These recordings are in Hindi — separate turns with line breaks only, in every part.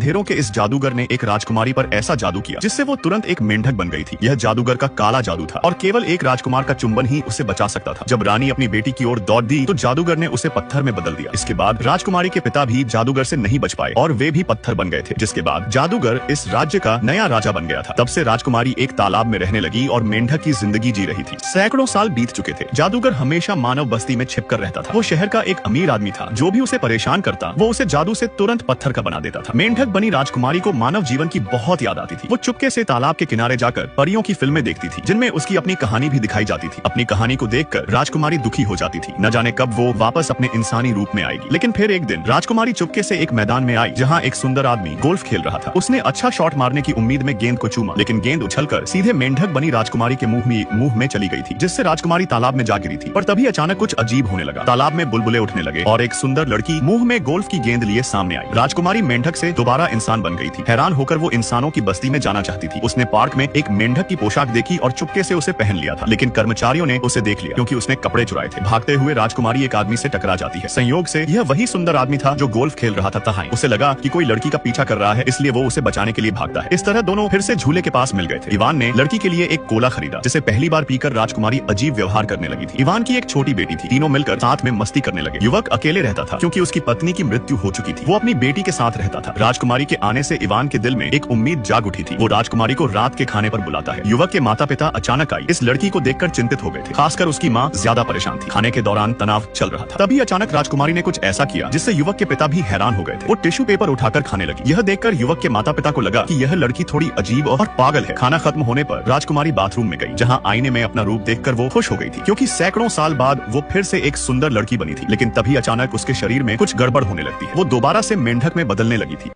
अंधेरों के इस जादूगर ने एक राजकुमारी पर ऐसा जादू किया जिससे वो तुरंत एक मेंढक बन गई थी। यह जादूगर का काला जादू था और केवल एक राजकुमार का चुंबन ही उसे बचा सकता था। जब रानी अपनी बेटी की ओर दौड़ दी तो जादूगर ने उसे पत्थर में बदल दिया। इसके बाद राजकुमारी के पिता भी जादूगर से नहीं बच पाए और वे भी पत्थर बन गए थे। जिसके बाद जादूगर इस राज्य का नया राजा बन गया था। तब से राजकुमारी एक तालाब में रहने लगी और मेंढक की जिंदगी जी रही थी। सैकड़ों साल बीत चुके थे। जादूगर हमेशा मानव बस्ती में छिप कर रहता था। वो शहर का एक अमीर आदमी था। जो भी उसे परेशान करता वो उसे जादू से तुरंत पत्थर का बना देता था। मेंढक बनी राजकुमारी को मानव जीवन की बहुत याद आती थी। वो चुपके से तालाब के किनारे जाकर परियों की फिल्में देखती थी जिनमें उसकी अपनी कहानी भी दिखाई जाती थी। अपनी कहानी को देखकर राजकुमारी दुखी हो जाती थी। न जाने कब वो वापस अपने इंसानी रूप में आएगी। लेकिन फिर एक दिन राजकुमारी चुपके से एक मैदान में आई जहाँ एक सुंदर आदमी गोल्फ खेल रहा था। उसने अच्छा शॉट मारने की उम्मीद में गेंद को चूमा, लेकिन गेंद उछलकर सीधे मेंढक बनी राजकुमारी के मुंह में चली गई थी, जिससे राजकुमारी तालाब में जा गिरी थी। पर तभी अचानक कुछ अजीब होने लगा। तालाब में बुलबुले उठने लगे और एक सुंदर लड़की मुंह में गोल्फ की गेंद लिए सामने आई। राजकुमारी मेंढक से दोबारा इंसान बन गई थी। हैरान होकर वो इंसानों की बस्ती में जाना चाहती थी। उसने पार्क में एक मेंढक की पोशाक देखी और चुपके से उसे पहन लिया था, लेकिन कर्मचारियों ने उसे देख लिया क्योंकि उसने कपड़े चुराए थे। भागते हुए राजकुमारी एक आदमी से टकरा जाती है। संयोग से यह वही सुंदर आदमी था जो गोल्फ खेल रहा था। तहां उसे लगा कि कोई लड़की का पीछा कर रहा है, इसलिए वो उसे बचाने के लिए भागता है। इस तरह दोनों फिर से झूले के पास मिल गए थे। इवान ने लड़की के लिए एक कोला खरीदा जिसे पहली बार पीकर राजकुमारी अजीब व्यवहार करने लगी थी। इवान की एक छोटी बेटी थी। तीनों मिलकर साथ में मस्ती करने लगे। युवक अकेले रहता था क्योंकि उसकी पत्नी की मृत्यु हो चुकी थी। वो अपनी बेटी के साथ रहता था। राजकुमारी के आने से इवान के दिल में एक उम्मीद जाग उठी थी। वो राजकुमारी को रात के खाने पर बुलाता है। युवक के माता पिता अचानक आई। इस लड़की को देखकर चिंतित हो गए थे। खासकर उसकी माँ ज्यादा परेशान थी। खाने के दौरान तनाव चल रहा था। तभी अचानक राजकुमारी ने कुछ ऐसा किया जिससे युवक के पिता भी हैरान हो गए थे। वो टिश्यू पेपर उठाकर खाने लगी। यह देखकर युवक के माता पिता को लगा कि यह लड़की थोड़ी अजीब और पागल है। खाना खत्म होने पर राजकुमारी बाथरूम में गई, जहाँ आईने में अपना रूप देखकर वो खुश हो गई थी क्योंकि सैकड़ों साल बाद वो फिर से एक सुंदर लड़की बनी थी। लेकिन तभी अचानक उसके शरीर में कुछ गड़बड़ होने लगती है। वो दोबारा से मेंढक में बदलने लगी थी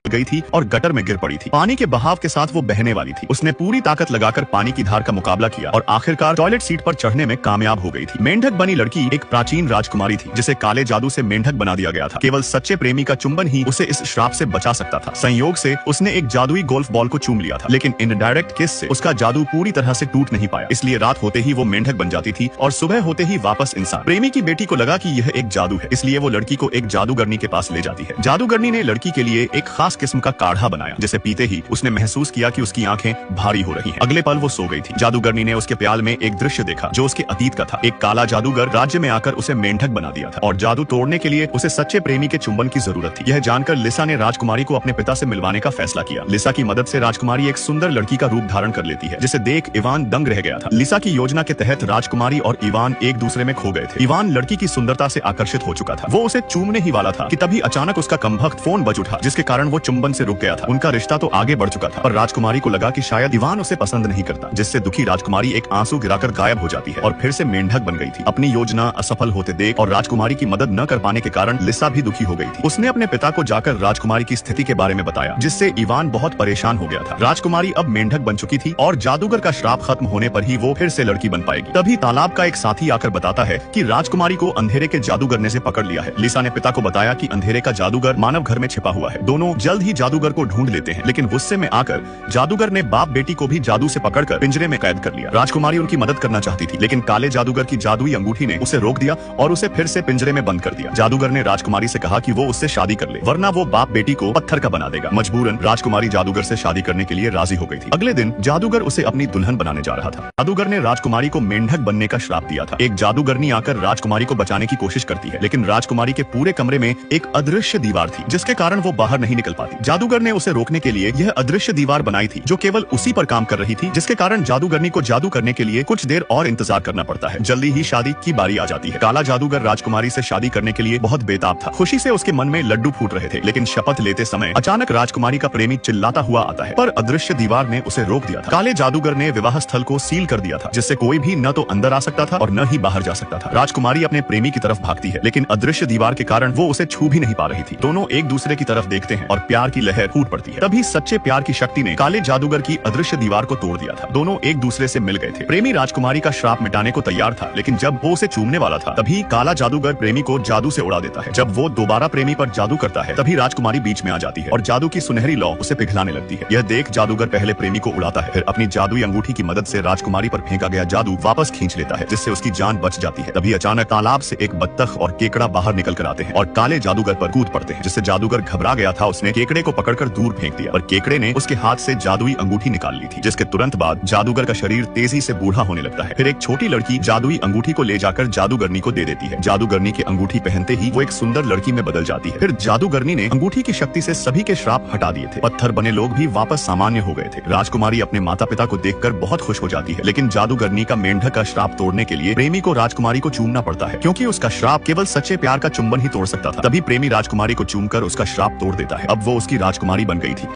और गटर में गिर पड़ी थी। पानी के बहाव के साथ वो बहने वाली थी। उसने पूरी ताकत लगाकर पानी की धार का मुकाबला किया और आखिरकार टॉयलेट सीट पर चढ़ने में कामयाब हो गई थी। मेंढक बनी लड़की एक प्राचीन राजकुमारी थी जिसे काले जादू से मेंढक बना दिया गया था। केवल सच्चे प्रेमी का चुंबन ही उसे इस श्राप से बचा सकता था। संयोग से उसने एक जादुई गोल्फ बॉल को चूम लिया था, लेकिन इनडायरेक्ट किस से उसका जादू पूरी तरह से टूट नहीं पाया। इसलिए रात होते ही वो मेंढक बन जाती थी और सुबह होते ही वापस इंसान। प्रेमी की बेटी को लगा कि यह एक जादू है, इसलिए वो लड़की को एक जादूगरनी के पास ले जाती है। जादूगरनी ने लड़की के लिए एक खास किस्म का काढ़ा बनाया जिसे पीते ही उसने महसूस किया कि उसकी आंखें भारी हो रही हैं। अगले पल वो सो गई थी। जादूगरनी ने उसके प्याल में एक दृश्य देखा जो उसके अतीत का था। एक काला जादूगर राज्य में आकर उसे मेंढक बना दिया था और जादू तोड़ने के लिए उसे सच्चे प्रेमी के चुंबन की जरूरत थी। यह जानकर लिसा ने राजकुमारी को अपने पिता से मिलवाने का फैसला किया। लिसा की मदद से राजकुमारी एक सुंदर लड़की का रूप धारण कर लेती है जिसे देख इवान दंग रह गया था। लिसा की योजना के तहत राजकुमारी और इवान एक दूसरे में खो गए थे। इवान लड़की की सुंदरता से आकर्षित हो चुका था। वो उसे चूमने ही वाला था कि तभी अचानक उसका कमबख्त फोन बज उठा, जिसके कारण वो चुंबन से रुक गया था। उनका रिश्ता तो आगे बढ़ चुका था पर राजकुमारी को लगा कि शायद इवान उसे पसंद नहीं करता, जिससे दुखी राजकुमारी एक आंसू गिराकर गायब हो जाती है और फिर से मेंढक बन गई थी। अपनी योजना असफल होते देख और राजकुमारी की मदद न कर पाने के कारण लिसा भी दुखी हो गई थी। उसने अपने पिता को जाकर राजकुमारी की स्थिति के बारे में बताया, जिससे इवान बहुत परेशान हो गया था। राजकुमारी अब मेंढक बन चुकी थी और जादूगर का श्राप खत्म होने पर ही वो फिर से लड़की बन पाएगी। तभी तालाब का एक साथी आकर बताता है कि राजकुमारी को अंधेरे के जादूगर ने से पकड़ लिया है। लिसा ने पिता को बताया कि अंधेरे का जादूगर मानव घर में छिपा हुआ है। दोनों जल्द ही जादूगर को ढूंढ लेते हैं, लेकिन गुस्से में आकर जादूगर ने बाप बेटी को भी जादू से पकड़कर पिंजरे में कैद कर लिया। राजकुमारी उनकी मदद करना चाहती थी, लेकिन काले जादूगर की जादुई अंगूठी ने उसे रोक दिया और उसे फिर से पिंजरे में बंद कर दिया। जादूगर ने राजकुमारी से कहा कि वो उससे शादी कर ले, वरना वो बाप बेटी को पत्थर का बना देगा। मजबूरन राजकुमारी जादूगर से शादी करने के लिए राजी हो गई थी। अगले दिन जादूगर उसे अपनी दुल्हन बनाने जा रहा था। जादूगर ने राजकुमारी को मेंढक बनने का श्राप दिया था। एक जादूगरनी आकर राजकुमारी को बचाने की कोशिश करती है, लेकिन राजकुमारी के पूरे कमरे में एक अदृश्य दीवार थी जिसके कारण वो बाहर नहीं निकल पाती। जादूगर ने उसे रोकने के लिए यह अदृश्य दीवार बनाई थी जो केवल उसी पर काम कर रही थी, जिसके कारण जादूगरनी को जादू करने के लिए कुछ देर और इंतजार करना पड़ता है। जल्दी ही शादी की बारी आ जाती है। काला जादूगर राजकुमारी से शादी करने के लिए बहुत बेताब था। खुशी से उसके मन में लड्डू फूट रहे थे, लेकिन शपथ लेते समय अचानक राजकुमारी का प्रेमी चिल्लाता हुआ आता है, पर अदृश्य दीवार ने उसे रोक दिया था। काले जादूगर ने विवाह स्थल को सील कर दिया था, जिससे कोई भी न तो अंदर आ सकता था और न ही बाहर जा सकता था। राजकुमारी अपने प्रेमी की तरफ भागती है, लेकिन अदृश्य दीवार के कारण वो उसे छू भी नहीं पा रही थी। दोनों एक दूसरे की तरफ देखते हैं और प्यार की लहर फूट पड़ती है। तभी सच्चे प्यार की शक्ति ने काले जादूगर की अदृश्य दीवार को तोड़ दिया था। दोनों एक दूसरे से मिल गए थे। प्रेमी राजकुमारी का श्राप मिटाने को तैयार था, लेकिन जब वो उसे चूमने वाला था तभी काला जादूगर प्रेमी को जादू से उड़ा देता है। जब वो दोबारा प्रेमी पर जादू करता है तभी राजकुमारी बीच में आ जाती है और जादू की सुनहरी लौ उसे पिघलाने लगती है। यह देख जादूगर पहले प्रेमी को उड़ाता है, फिर अपनी जादुई अंगूठी की मदद से राजकुमारी पर फेंका गया जादू वापस खींच लेता है, जिससे उसकी जान बच जाती है। तभी अचानक तालाब से एक बत्तख और केकड़ा बाहर निकल कर आते हैं और काले जादूगर पर कूद पड़ते हैं, जिससे जादूगर घबरा गया था। उसने केकड़े केकड़े को पकड़कर दूर फेंक दिया, पर केकड़े ने उसके हाथ से जादुई अंगूठी निकाल ली थी, जिसके तुरंत बाद जादूगर का शरीर तेजी से बूढ़ा होने लगता है। फिर एक छोटी लड़की जादुई अंगूठी को ले जाकर जादूगरनी को दे देती है। जादूगरनी की अंगूठी पहनते ही वो एक सुंदर लड़की में बदल जाती है। फिर जादूगरनी ने अंगूठी की शक्ति से सभी के श्राप हटा दिए थे। पत्थर बने लोग भी वापस सामान्य हो गए थे। राजकुमारी अपने माता पिता को देखकर बहुत खुश हो जाती है, लेकिन जादूगरनी का मेंढक का श्राप तोड़ने के लिए प्रेमी को राजकुमारी को चूमना पड़ता है, क्योंकि उसका श्राप केवल सच्चे प्यार का चुंबन ही तोड़ सकता था। तभी प्रेमी राजकुमारी को चूमकर उसका श्राप तोड़ देता है। अब वो उसकी राजकुमारी बन गई थी।